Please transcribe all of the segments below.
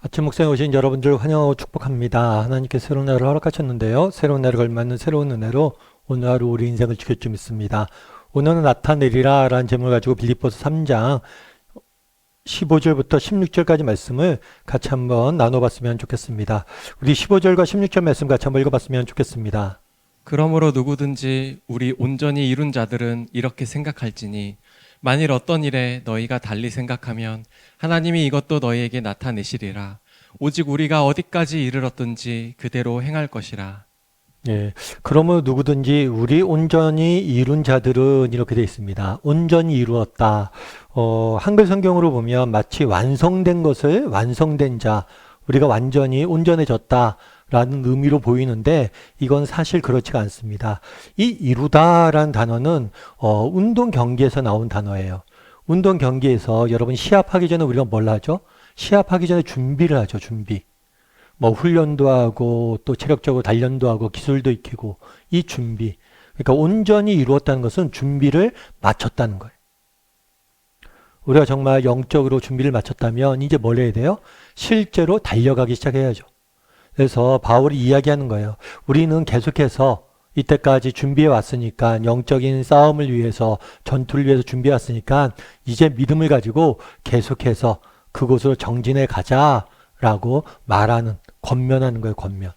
아침 묵상에 오신 여러분들 환영하고 축복합니다. 하나님께서 새로운 날을 허락하셨는데요. 새로운 날을 걸맞는 새로운 은혜로 오늘 하루 우리 인생을 지킬 줄 믿습니다. 오늘은 나타내리라 라는 제목을 가지고 빌립보서 3장 15절부터 16절까지 말씀을 같이 한번 나눠봤으면 좋겠습니다. 우리 15절과 16절 말씀 같이 한번 읽어봤으면 좋겠습니다. 그러므로 누구든지 우리 온전히 이룬 자들은 이렇게 생각할지니 만일 어떤 일에 너희가 달리 생각하면 하나님이 이것도 너희에게 나타내시리라. 오직 우리가 어디까지 이르렀든지 그대로 행할 것이라. 예, 그러므로 누구든지 우리 온전히 이룬 자들은 이렇게 되어 있습니다. 온전히 이루었다. 한글 성경으로 보면 마치 완성된 것을 완성된 자, 우리가 완전히 온전해졌다 라는 의미로 보이는데 이건 사실 그렇지가 않습니다. 이 이루다라는 단어는 운동 경기에서 나온 단어예요. 운동 경기에서 여러분 시합하기 전에 우리가 뭘 하죠? 시합하기 전에 준비를 하죠. 준비. 뭐 훈련도 하고 또 체력적으로 단련도 하고 기술도 익히고 이 준비. 그러니까 온전히 이루었다는 것은 준비를 마쳤다는 거예요. 우리가 정말 영적으로 준비를 마쳤다면 이제 뭘 해야 돼요? 실제로 달려가기 시작해야죠. 그래서 바울이 이야기하는 거예요. 우리는 계속해서 이때까지 준비해 왔으니까 영적인 싸움을 위해서 전투를 위해서 준비해 왔으니까 이제 믿음을 가지고 계속해서 그곳으로 정진해 가자라고 말하는 권면하는 거예요. 권면.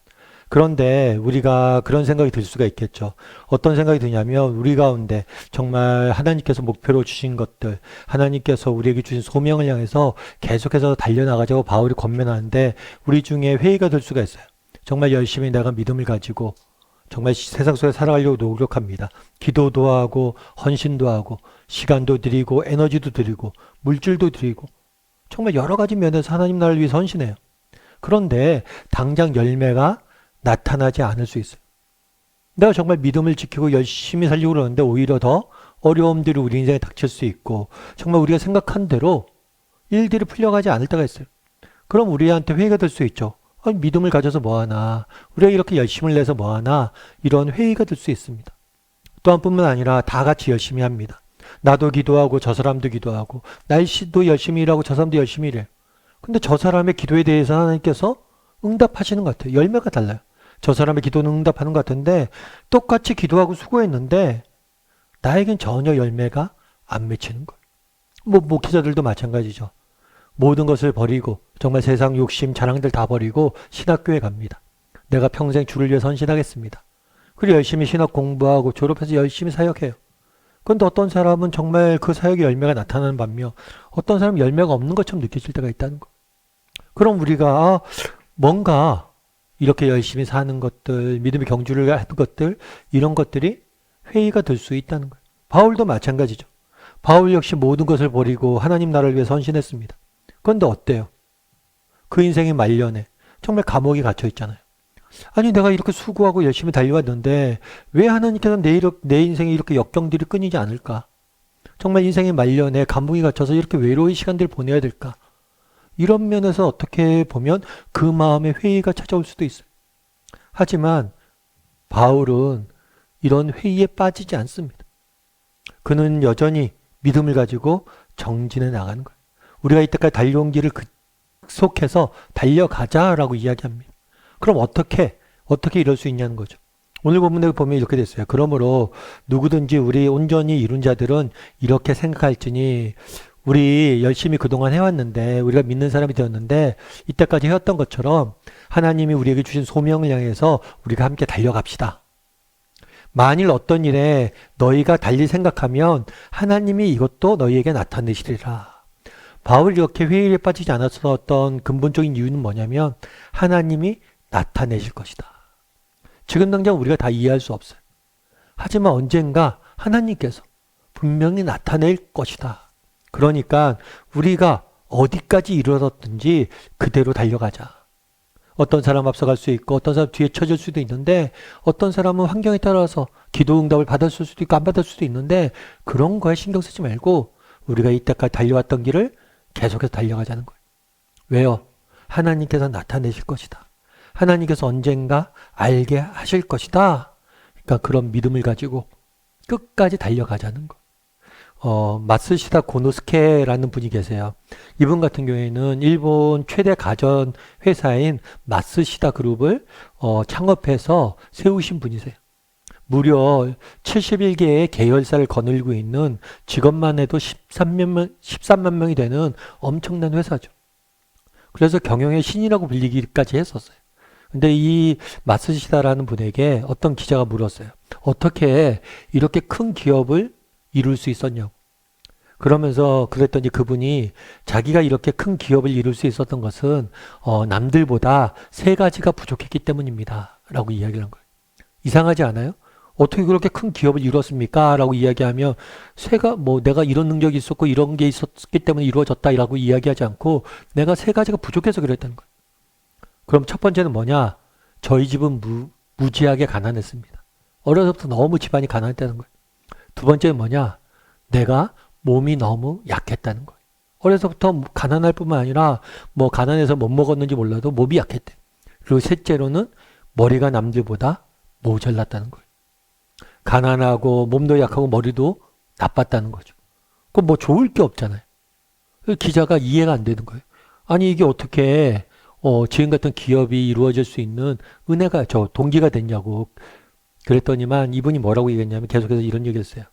그런데 우리가 그런 생각이 들 수가 있겠죠. 어떤 생각이 드냐면 우리 가운데 정말 하나님께서 목표로 주신 것들, 하나님께서 우리에게 주신 소명을 향해서 계속해서 달려나가자고 바울이 권면하는데 우리 중에 회의가 들 수가 있어요. 정말 열심히 내가 믿음을 가지고 정말 세상 속에 살아가려고 노력합니다. 기도도 하고 헌신도 하고 시간도 드리고 에너지도 드리고 물질도 드리고 정말 여러 가지 면에서 하나님 나라를 위해서 헌신해요. 그런데 당장 열매가 나타나지 않을 수 있어요. 내가 정말 믿음을 지키고 열심히 살려고 그러는데 오히려 더 어려움들이 우리 인생에 닥칠 수 있고 정말 우리가 생각한 대로 일들이 풀려가지 않을 때가 있어요. 그럼 우리한테 회의가 될 수 있죠. 믿음을 가져서 뭐하나, 우리가 이렇게 열심을 내서 뭐하나, 이런 회의가 될 수 있습니다. 또한 뿐만 아니라 다 같이 열심히 합니다. 나도 기도하고 저 사람도 기도하고 날씨도 열심히 일하고 저 사람도 열심히 일해요. 근데 저 사람의 기도에 대해서 하나님께서 응답하시는 것 같아요. 열매가 달라요. 저 사람의 기도는 응답하는 것 같은데 똑같이 기도하고 수고했는데 나에겐 전혀 열매가 안 맺히는 거예요. 목회자들도 마찬가지죠. 모든 것을 버리고 정말 세상 욕심 자랑들 다 버리고 신학교에 갑니다. 내가 평생 주를 위해 헌신하겠습니다. 그리고 열심히 신학 공부하고 졸업해서 열심히 사역해요. 그런데 어떤 사람은 정말 그 사역의 열매가 나타나는 반면 어떤 사람은 열매가 없는 것처럼 느껴질 때가 있다는 거. 그럼 우리가 뭔가 이렇게 열심히 사는 것들, 믿음의 경주를 하는 것들, 이런 것들이 회의가 될 수 있다는 거예요. 바울도 마찬가지죠. 바울 역시 모든 것을 버리고 하나님 나라를 위해서 헌신했습니다. 그런데 어때요? 그 인생의 말년에 정말 감옥에 갇혀 있잖아요. 아니 내가 이렇게 수고하고 열심히 달려왔는데 왜 하나님께서 내 인생에 이렇게 역경들이 끊이지 않을까? 정말 인생의 말년에 감옥에 갇혀서 이렇게 외로운 시간들을 보내야 될까? 이런 면에서 어떻게 보면 그 마음에 회의가 찾아올 수도 있어요. 하지만 바울은 이런 회의에 빠지지 않습니다. 그는 여전히 믿음을 가지고 정진해 나가는 거예요. 우리가 이때까지 달려온 길을 속해서 달려가자라고 이야기합니다. 그럼 어떻게 이럴 수 있냐는 거죠. 오늘 본문에 보면 이렇게 됐어요. 그러므로 누구든지 우리 온전히 이룬 자들은 이렇게 생각할지니 우리 열심히 그동안 해왔는데 우리가 믿는 사람이 되었는데 이때까지 해왔던 것처럼 하나님이 우리에게 주신 소명을 향해서 우리가 함께 달려갑시다. 만일 어떤 일에 너희가 달리 생각하면 하나님이 이것도 너희에게 나타내시리라. 바울이 이렇게 회의에 빠지지 않았었던 근본적인 이유는 뭐냐면 하나님이 나타내실 것이다. 지금 당장 우리가 다 이해할 수 없어요. 하지만 언젠가 하나님께서 분명히 나타낼 것이다. 그러니까 우리가 어디까지 이르렀든지 그대로 달려가자. 어떤 사람 앞서갈 수 있고 어떤 사람 뒤에 쳐질 수도 있는데 어떤 사람은 환경에 따라서 기도 응답을 받았을 수도 있고 안 받을 수도 있는데 그런 거에 신경 쓰지 말고 우리가 이때까지 달려왔던 길을 계속해서 달려가자는 거예요. 왜요? 하나님께서 나타내실 것이다. 하나님께서 언젠가 알게 하실 것이다. 그러니까 그런 믿음을 가지고 끝까지 달려가자는 거. 마쓰시다 고노스케라는 분이 계세요. 이분 같은 경우에는 일본 최대 가전 회사인 마쓰시다 그룹을 창업해서 세우신 분이세요. 무려 71개의 계열사를 거느리고 있는 직원만 해도 13만 명이 되는 엄청난 회사죠. 그래서 경영의 신이라고 불리기까지 했었어요. 근데 이 마쓰시다라는 분에게 어떤 기자가 물었어요. 어떻게 이렇게 큰 기업을 이룰 수 있었냐고. 그러면서 그랬더니 그분이 자기가 이렇게 큰 기업을 이룰 수 있었던 것은 남들보다 세 가지가 부족했기 때문입니다. 라고 이야기를 한 거예요. 이상하지 않아요? 어떻게 그렇게 큰 기업을 이뤘습니까? 라고 이야기하면 내가 이런 능력이 있었고 이런 게 있었기 때문에 이루어졌다 라고 이야기하지 않고 내가 세 가지가 부족해서 그랬다는 거예요. 그럼 첫 번째는 뭐냐? 저희 집은 무지하게 가난했습니다. 어려서부터 너무 집안이 가난했다는 거예요. 두 번째는 뭐냐? 내가 몸이 너무 약했다는 거예요. 어려서부터 가난할 뿐만 아니라 가난해서 못 먹었는지 몰라도 몸이 약했대. 그리고 셋째로는 머리가 남들보다 모자랐다는 거예요. 가난하고 몸도 약하고 머리도 나빴다는 거죠. 그럼 좋을 게 없잖아요. 기자가 이해가 안 되는 거예요. 아니 이게 어떻게 지금 같은 기업이 이루어질 수 있는 은혜가 동기가 됐냐고. 그랬더니만 이분이 뭐라고 얘기했냐면 계속해서 이런 얘기를 했어요.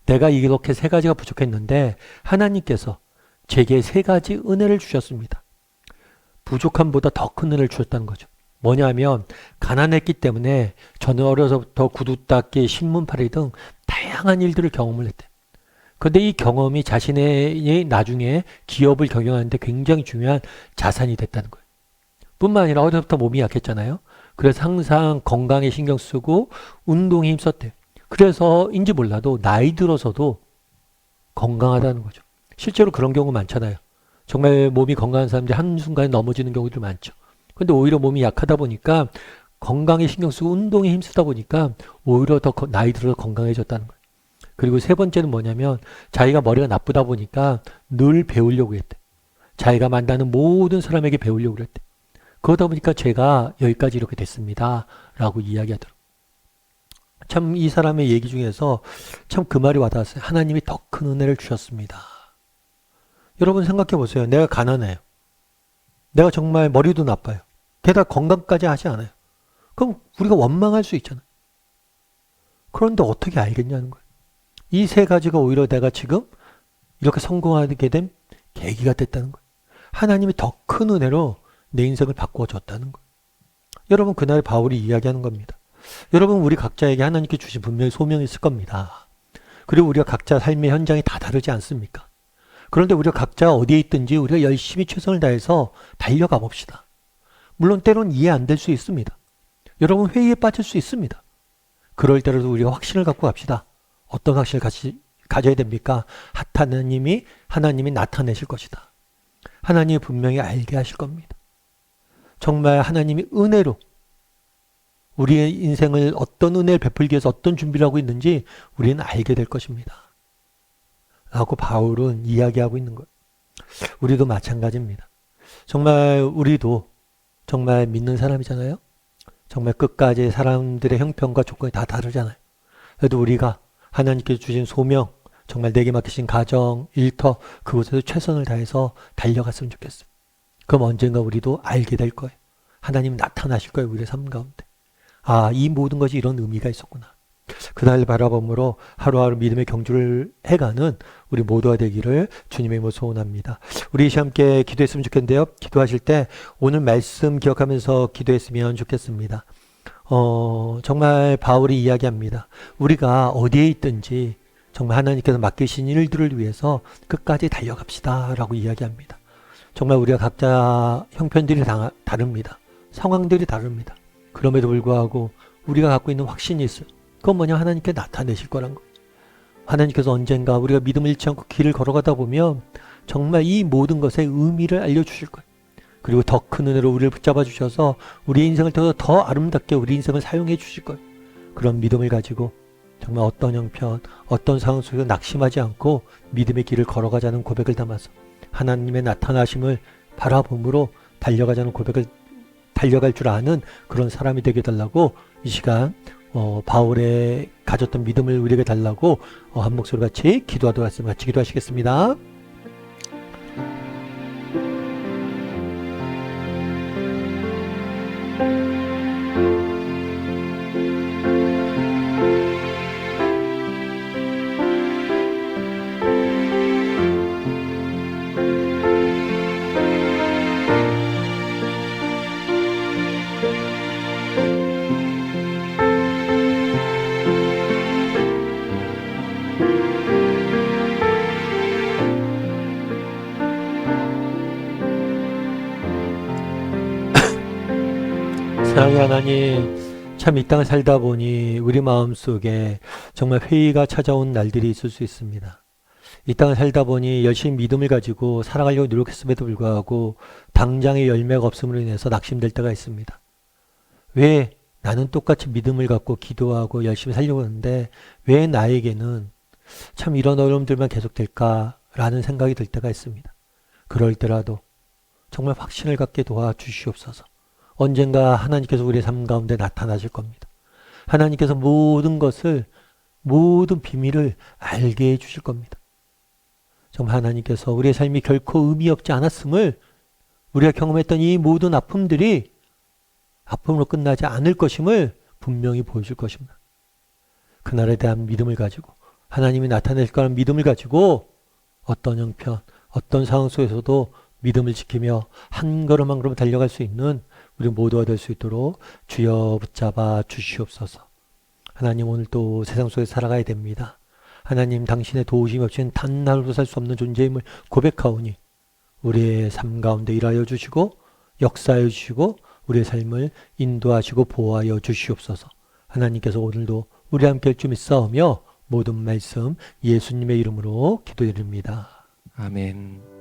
내가 이렇게 세 가지가 부족했는데 하나님께서 제게 세 가지 은혜를 주셨습니다. 부족함보다 더 큰 은혜를 주셨다는 거죠. 뭐냐면 가난했기 때문에 저는 어려서부터 구두 닦기, 신문 팔이 등 다양한 일들을 경험을 했대요. 그런데 이 경험이 자신의 나중에 기업을 경영하는데 굉장히 중요한 자산이 됐다는 거예요. 뿐만 아니라 어려서부터 몸이 약했잖아요. 그래서 항상 건강에 신경 쓰고 운동에 힘썼대요. 그래서인지 몰라도 나이 들어서도 건강하다는 거죠. 실제로 그런 경우 많잖아요. 정말 몸이 건강한 사람들이 한순간에 넘어지는 경우도 많죠. 근데 오히려 몸이 약하다 보니까 건강에 신경 쓰고 운동에 힘쓰다 보니까 오히려 더 나이 들어서 건강해졌다는 거예요. 그리고 세 번째는 뭐냐면 자기가 머리가 나쁘다 보니까 늘 배우려고 했대. 자기가 만나는 모든 사람에게 배우려고 그랬대. 그러다 보니까 제가 여기까지 이렇게 됐습니다. 라고 이야기하더라고요. 참 이 사람의 얘기 중에서 참 그 말이 와닿았어요. 하나님이 더 큰 은혜를 주셨습니다. 여러분 생각해 보세요. 내가 가난해요. 내가 정말 머리도 나빠요. 게다가 건강까지 하지 않아요. 그럼 우리가 원망할 수 있잖아요. 그런데 어떻게 알겠냐는 거예요. 이 세 가지가 오히려 내가 지금 이렇게 성공하게 된 계기가 됐다는 거예요. 하나님이 더 큰 은혜로 내 인생을 바꾸어줬다는 거예요. 여러분 그날 바울이 이야기하는 겁니다. 여러분 우리 각자에게 하나님께 주신 분명히 소명이 있을 겁니다. 그리고 우리가 각자 삶의 현장이 다 다르지 않습니까? 그런데 우리가 각자 어디에 있든지 우리가 열심히 최선을 다해서 달려가 봅시다. 물론 때로는 이해 안 될 수 있습니다. 여러분 회의에 빠질 수 있습니다. 그럴 때라도 우리가 확신을 갖고 갑시다. 어떤 확신을 가져야 됩니까? 하나님이 나타내실 것이다. 하나님이 분명히 알게 하실 겁니다. 정말 하나님이 은혜로 우리의 인생을 어떤 은혜를 베풀기 위해서 어떤 준비를 하고 있는지 우리는 알게 될 것입니다. 라고 바울은 이야기하고 있는 거예요. 우리도 마찬가지입니다. 정말 우리도 정말 믿는 사람이잖아요. 정말 끝까지 사람들의 형편과 조건이 다 다르잖아요. 그래도 우리가 하나님께서 주신 소명, 정말 내게 맡기신 가정, 일터 그곳에서 최선을 다해서 달려갔으면 좋겠어요. 그럼 언젠가 우리도 알게 될 거예요. 하나님 나타나실 거예요. 우리의 삶 가운데. 아, 이 모든 것이 이런 의미가 있었구나. 그날 바라봄으로 하루하루 믿음의 경주를 해가는 우리 모두가 되기를 주님의 이름으로 소원합니다. 우리 함께 기도했으면 좋겠는데요. 기도하실 때 오늘 말씀 기억하면서 기도했으면 좋겠습니다. 정말 바울이 이야기합니다. 우리가 어디에 있든지 정말 하나님께서 맡기신 일들을 위해서 끝까지 달려갑시다 라고 이야기합니다. 정말 우리가 각자 형편들이 다릅니다. 상황들이 다릅니다. 그럼에도 불구하고 우리가 갖고 있는 확신이 있어요. 그건 뭐냐? 하나님께 나타내실 거란 거예요. 하나님께서 언젠가 우리가 믿음을 잃지 않고 길을 걸어가다 보면 정말 이 모든 것의 의미를 알려주실 거예요. 그리고 더 큰 은혜로 우리를 붙잡아 주셔서 우리의 인생을 더 아름답게 우리 인생을 사용해 주실 거예요. 그런 믿음을 가지고 정말 어떤 형편, 어떤 상황 속에서 낙심하지 않고 믿음의 길을 걸어가자는 고백을 담아서 하나님의 나타나심을 바라봄으로 달려가자는 고백을 달려갈 줄 아는 그런 사람이 되게 해달라고 이 시간 바울의 가졌던 믿음을 우리에게 달라고 한 목소리 같이 기도하도록 하겠습니다. 같이 기도하시겠습니다. 사랑의 하나님, 참 이 땅을 살다 보니 우리 마음속에 정말 회의가 찾아온 날들이 있을 수 있습니다. 이 땅을 살다 보니 열심히 믿음을 가지고 살아가려고 노력했음에도 불구하고 당장의 열매가 없음으로 인해서 낙심될 때가 있습니다. 왜 나는 똑같이 믿음을 갖고 기도하고 열심히 살려고 하는데 왜 나에게는 참 이런 어려움들만 계속될까라는 생각이 들 때가 있습니다. 그럴 때라도 정말 확신을 갖게 도와주시옵소서. 언젠가 하나님께서 우리의 삶 가운데 나타나실 겁니다. 하나님께서 모든 것을, 모든 비밀을 알게 해주실 겁니다. 정말 하나님께서 우리의 삶이 결코 의미 없지 않았음을, 우리가 경험했던 이 모든 아픔들이 아픔으로 끝나지 않을 것임을 분명히 보여줄 것입니다. 그날에 대한 믿음을 가지고, 하나님이 나타낼 거라는 믿음을 가지고 어떤 형편, 어떤 상황 속에서도 믿음을 지키며 한 걸음 한 걸음 달려갈 수 있는 우리 모두가 될 수 있도록 주여 붙잡아 주시옵소서. 하나님, 오늘 또 세상 속에 살아가야 됩니다. 하나님, 당신의 도우심 없이는 단 하루도 살 수 없는 존재임을 고백하오니 우리의 삶 가운데 일하여 주시고 역사하여 주시고 우리의 삶을 인도하시고 보호하여 주시옵소서. 하나님께서 오늘도 우리 함께 할 줄 믿사오며 모든 말씀 예수님의 이름으로 기도드립니다. 아멘.